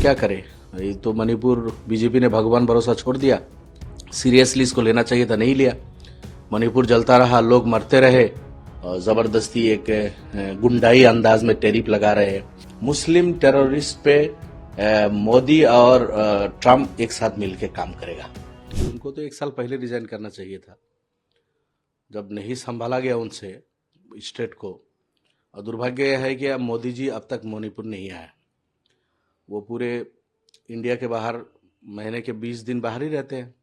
क्या करे। ये तो मणिपुर बीजेपी ने भगवान भरोसा छोड़ दिया। सीरियसली इसको लेना चाहिए था, नहीं लिया। मणिपुर जलता रहा, लोग मरते रहे और जबरदस्ती एक गुंडाई अंदाज में टैरिफ लगा रहे हैं। मुस्लिम टेररिस्ट पे मोदी और ट्रम्प एक साथ मिलकर काम करेगा। उनको तो 1 साल पहले रिजाइन करना चाहिए था, जब नहीं संभाला गया उनसे स्टेट को। और दुर्भाग्य यह है कि अब मोदी जी अब तक मणिपुर नहीं आए। वो पूरे इंडिया के बाहर महीने के 20 दिन बाहर ही रहते हैं,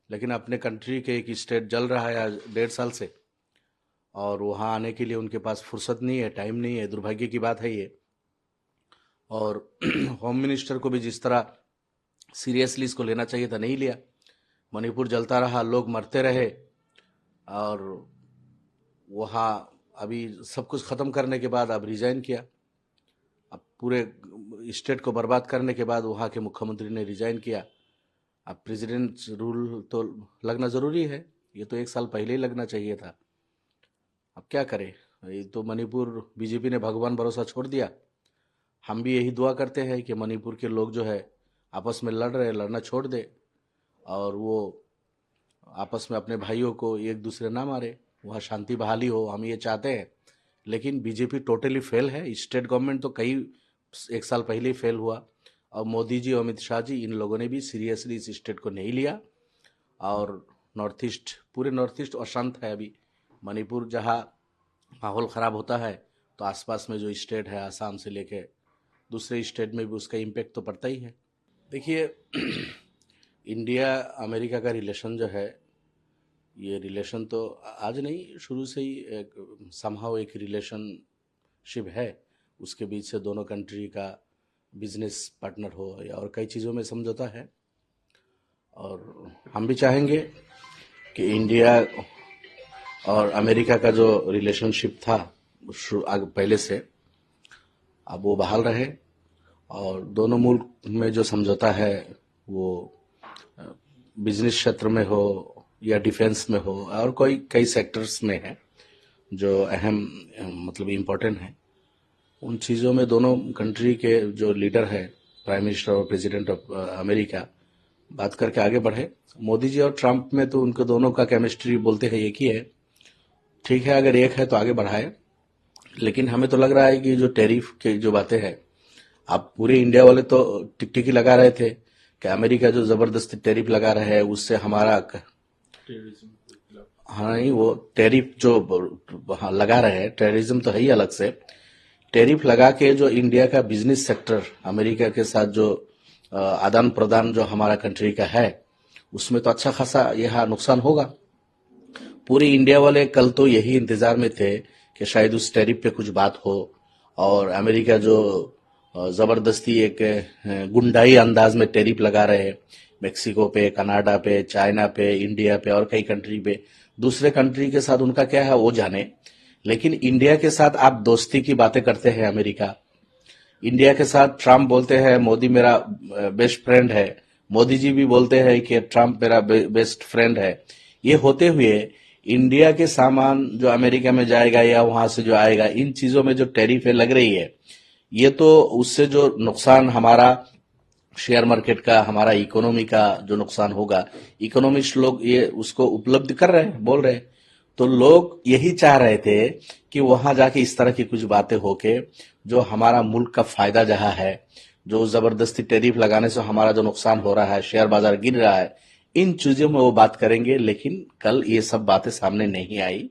लेकिन अपने कंट्री के एक स्टेट जल रहा है आज 1.5 साल से, और वहाँ आने के लिए उनके पास फुर्सत नहीं है, टाइम नहीं है। दुर्भाग्य की बात है ये। और होम मिनिस्टर को भी जिस तरह सीरियसली इसको लेना चाहिए था, नहीं लिया। मणिपुर जलता रहा, लोग मरते रहे, और वहाँ अभी सब कुछ ख़त्म करने के बाद अब रिजाइन किया। अब पूरे स्टेट को बर्बाद करने के बाद वहाँ के मुख्यमंत्री ने रिजाइन किया। अब प्रेसिडेंट रूल तो लगना ज़रूरी है, ये तो 1 साल पहले ही लगना चाहिए था। अब क्या करें। ये तो मणिपुर बीजेपी ने भगवान भरोसा छोड़ दिया। हम भी यही दुआ करते हैं कि मणिपुर के लोग जो है आपस में लड़ रहे, लड़ना छोड़ दे, और वो आपस में अपने भाइयों को एक दूसरे ना मारे, वहाँ शांति बहाली हो। हम ये चाहते हैं। लेकिन बीजेपी टोटली फेल है। स्टेट गवर्नमेंट तो 1 साल पहले ही फेल हुआ, और मोदी जी और अमित शाह जी इन लोगों ने भी सीरियसली इस स्टेट को नहीं लिया। और पूरे नॉर्थ ईस्ट अशांत है अभी। मणिपुर जहाँ माहौल ख़राब होता है, तो आसपास में जो स्टेट है आसाम से लेके दूसरे स्टेट में भी उसका इम्पेक्ट तो पड़ता ही है। देखिए, इंडिया अमेरिका का रिलेशन जो है, ये रिलेशन तो आज नहीं, शुरू से ही एक समहाउ एक रिलेशनशिप है। उसके बीच से दोनों कंट्री का बिजनेस पार्टनर हो या और कई चीज़ों में समझौता है। और हम भी चाहेंगे कि इंडिया और अमेरिका का जो रिलेशनशिप था पहले से, अब वो बहाल रहे, और दोनों मुल्क में जो समझौता है वो बिजनेस क्षेत्र में हो या डिफेंस में हो और कई सेक्टर्स में है जो अहम मतलब इम्पोर्टेंट है। उन चीज़ों में दोनों कंट्री के जो लीडर है, प्राइम मिनिस्टर और प्रेसिडेंट ऑफ अमेरिका, बात करके आगे बढ़े। मोदी जी और ट्रम्प में तो उनके दोनों का केमिस्ट्री बोलते हैं एक ही है। ठीक है, अगर एक है तो आगे बढ़ाए। लेकिन हमें तो लग रहा है कि जो टैरिफ की जो बातें हैं, अब पूरे इंडिया वाले तो टिकटिकी लगा रहे थे कि अमेरिका जो जबरदस्ती टैरिफ लगा रहा है उससे हमारा, हाँ नहीं, वो टैरिफ जो लगा रहे हैं, टेररिज्म तो है ही अलग से। टैरिफ लगा के जो इंडिया का बिजनेस सेक्टर अमेरिका के साथ जो आदान प्रदान जो हमारा कंट्री का है, उसमें तो अच्छा खासा यह नुकसान होगा। पूरी इंडिया वाले कल तो यही इंतजार में थे कि शायद उस टैरिफ पे कुछ बात हो, और अमेरिका जो जबरदस्ती एक गुंडाई अंदाज में टैरिफ लगा रहे हैं मेक्सिको पे, कनाडा पे, चाइना पे, इंडिया पे और कई कंट्री पे। दूसरे कंट्री के साथ उनका क्या है वो जाने, लेकिन इंडिया के साथ आप दोस्ती की बातें करते हैं। अमेरिका इंडिया के साथ, ट्रम्प बोलते हैं मोदी मेरा बेस्ट फ्रेंड है, मोदी जी भी बोलते हैं कि ट्रम्प मेरा बेस्ट फ्रेंड है। ये होते हुए इंडिया के सामान जो अमेरिका में जाएगा या वहां से जो आएगा, इन चीजों में जो टैरिफ लग रही है, ये तो उससे जो नुकसान हमारा शेयर मार्केट का, हमारा इकोनॉमी का जो नुकसान होगा, इकोनॉमिस्ट लोग ये उसको उपलब्ध कर रहे हैं, बोल रहे हैं। तो लोग यही चाह रहे थे कि वहां जाके इस तरह की कुछ बातें होके जो हमारा मुल्क का फायदा जहां है, जो जबरदस्ती टैरिफ लगाने से हमारा जो नुकसान हो रहा है, शेयर बाजार गिर रहा है, इन चीजों में वो बात करेंगे। लेकिन कल ये सब बातें सामने नहीं आई।